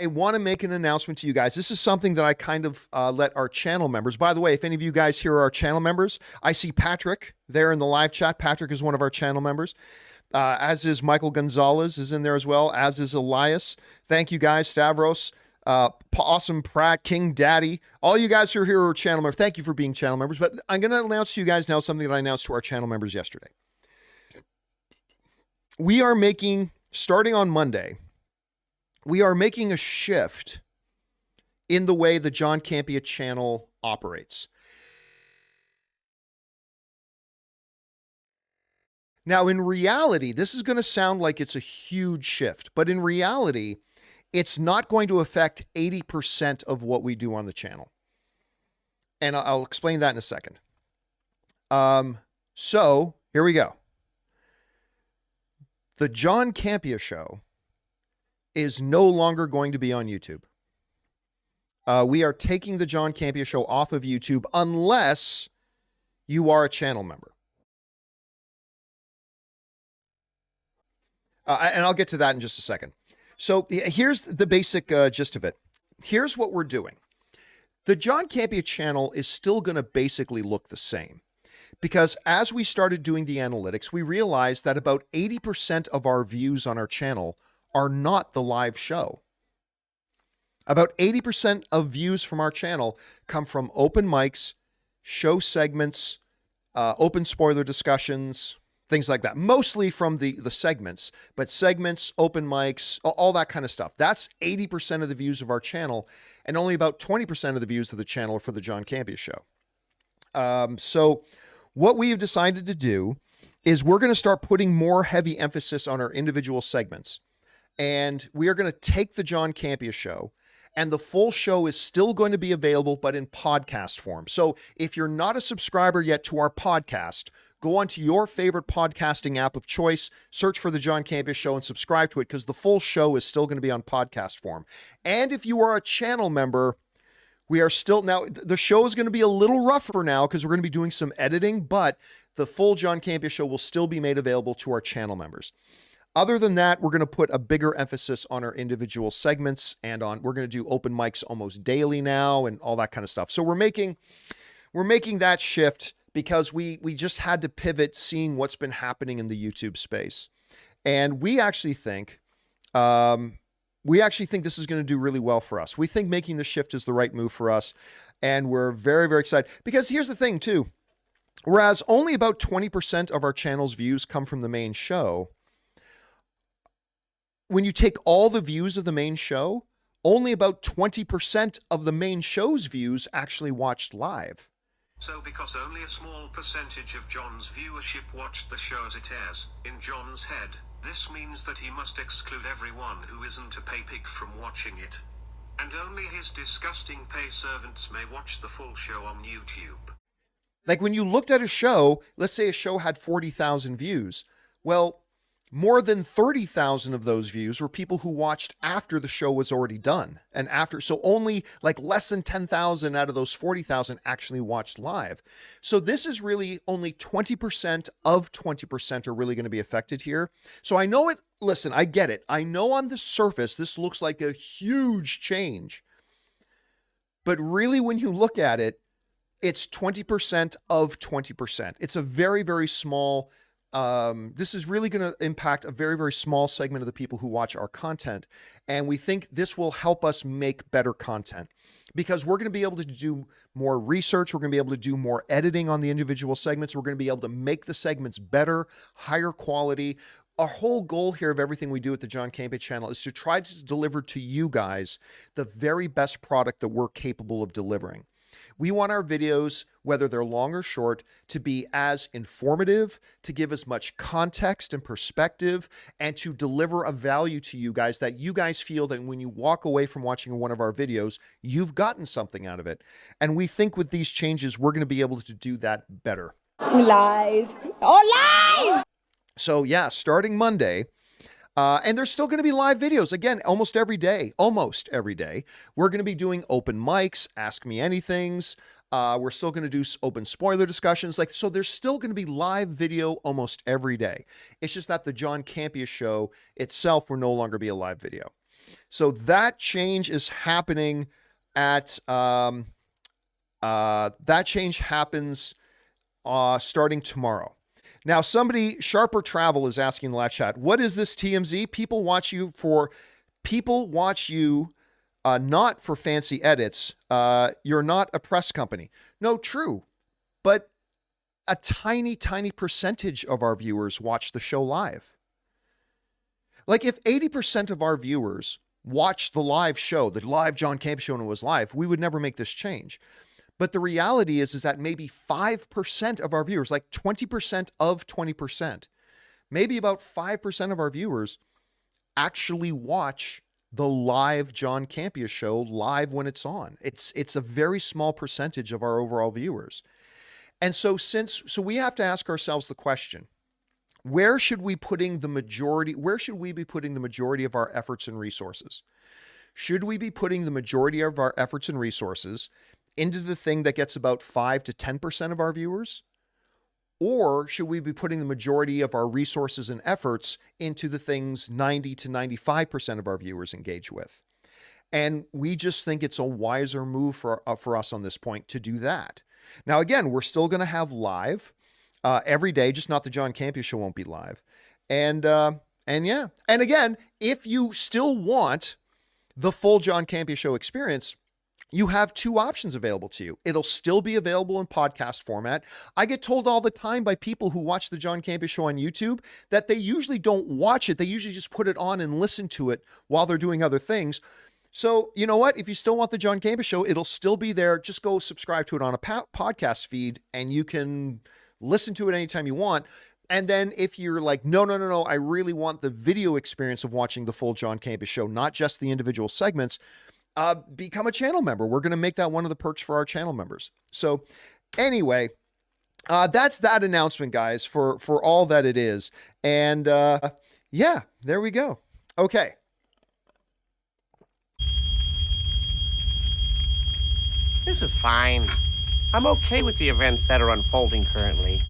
I want to make an announcement to you guys. This is something that I kind of let our channel members. By the way, if any of you guys here are our channel members, I see Patrick there in the live chat. Patrick is one of our channel members, as is Michael Gonzalez is in there as well, as is Elias. Thank you guys, Stavros, Awesome Pratt, King Daddy, all you guys who are here are channel members. Thank you for being channel members. But I'm going to announce to you guys now something that I announced to our channel members yesterday. We are making, starting on Monday, we are making a shift in the way the John Campea channel operates. Now, in reality, this is going to sound like it's a huge shift, but in reality, it's not going to affect 80% of what we do on the channel. And I'll explain that in a second. So here we go. The John Campea show is no longer going to be on YouTube. We are taking the John Campea show off of YouTube unless you are a channel member. And I'll get to that in just a second. So here's the basic gist of it. Here's what we're doing. The John Campea channel is still going to basically look the same, because as we started doing the analytics, we realized that about 80% of our views on our channel are not the live show. About 80% of views from our channel come from open mics, show segments, open spoiler discussions, things like that. Mostly from the segments, but segments, open mics, all that kind of stuff. That's 80% of the views of our channel, and only about 20% of the views of the channel are for the John Campea show. So what we have decided to do is we're going to start putting more heavy emphasis on our individual segments. And we are going to take the John Campea show, and the full show is still going to be available, but in podcast form. So if you're not a subscriber yet to our podcast, go onto your favorite podcasting app of choice, search for the John Campea show and subscribe to it, because the full show is still going to be on podcast form. And if you are a channel member, we are still, now the show is going to be a little rougher now because we're going to be doing some editing, but the full John Campea show will still be made available to our channel members. Other than that, we're going to put a bigger emphasis on our individual segments, and we're going to do open mics almost daily now and all that kind of stuff. So we're making that shift because we just had to pivot, seeing what's been happening in the YouTube space. And we actually think this is going to do really well for us. We think making the shift is the right move for us. And we're very, very excited, because here's the thing too. Whereas only about 20% of our channel's views come from the main show, when you take all the views of the main show, only about 20% of the main show's views actually watched live. So because only a small percentage of John's viewership watched the show as it airs, in John's head, this means that he must exclude everyone who isn't a pay pig from watching it. And only his disgusting pay servants may watch the full show on YouTube. Like when you looked at a show, let's say a show had 40,000 views. Well, more than 30,000 of those views were people who watched after the show was already done. And after, so only like less than 10,000 out of those 40,000 actually watched live. So this is really only 20% of 20% are really going to be affected here. So I know it, listen, I get it. I know on the surface, this looks like a huge change. But really, when you look at it, it's 20% of 20%. It's a very, very small, this is really going to impact a very, very small segment of the people who watch our content. And we think this will help us make better content, because we're going to be able to do more research. We're going to be able to do more editing on the individual segments. We're going to be able to make the segments better, higher quality. Our whole goal here of everything we do at the John Campea channel is to try to deliver to you guys the very best product that we're capable of delivering. We want our videos, whether they're long or short, to be as informative, to give as much context and perspective, and to deliver a value to you guys that you guys feel that when you walk away from watching one of our videos, you've gotten something out of it. And we think with these changes, we're going to be able to do that better. Lies. Oh, lies! So yeah, starting Monday, and there's still going to be live videos. Again, almost every day. We're going to be doing open mics, Ask Me Anythings. We're still going to do open spoiler discussions. So there's still going to be live video almost every day. It's just that the John Campea show itself will no longer be a live video. So that change is happening at that change happens starting tomorrow. Now, somebody, Sharper Travel, is asking in the live chat, what is this TMZ? People watch you not for fancy edits. You're not a press company. No, true. But a tiny, tiny percentage of our viewers watch the show live. Like if 80% of our viewers watched the live show, the live John Campea show, and it was live, we would never make this change. But the reality is that maybe 5% of our viewers, like 20% of 20%, maybe about 5% of our viewers actually watch the live John Campea show live when it's on. It's a very small percentage of our overall viewers. And so we have to ask ourselves the question, where should we be putting the majority of our efforts and resources? Should we be putting the majority of our efforts and resources into the thing that gets about 5 to 10% of our viewers? Or should we be putting the majority of our resources and efforts into the things 90 to 95% of our viewers engage with? And we just think it's a wiser move for us on this point to do that. Now, again, we're still going to have live every day, just not the John Campea show won't be live. And yeah. And again, if you still want the full John Campea show experience, you have two options available to you. It'll still be available in podcast format. I get told all the time by people who watch the John Campea show on YouTube that they usually don't watch it. They usually just put it on and listen to it while they're doing other things. So you know what? If you still want the John Campea show, it'll still be there. Just go subscribe to it on a podcast feed and you can listen to it anytime you want. And then if you're like, no, I really want the video experience of watching the full John Campea show, not just the individual segments, become a channel member. We're going to make that one of the perks for our channel members. So anyway, that's that announcement, guys, for all that it is. And yeah, there we go. Okay. This is fine. I'm okay with the events that are unfolding currently.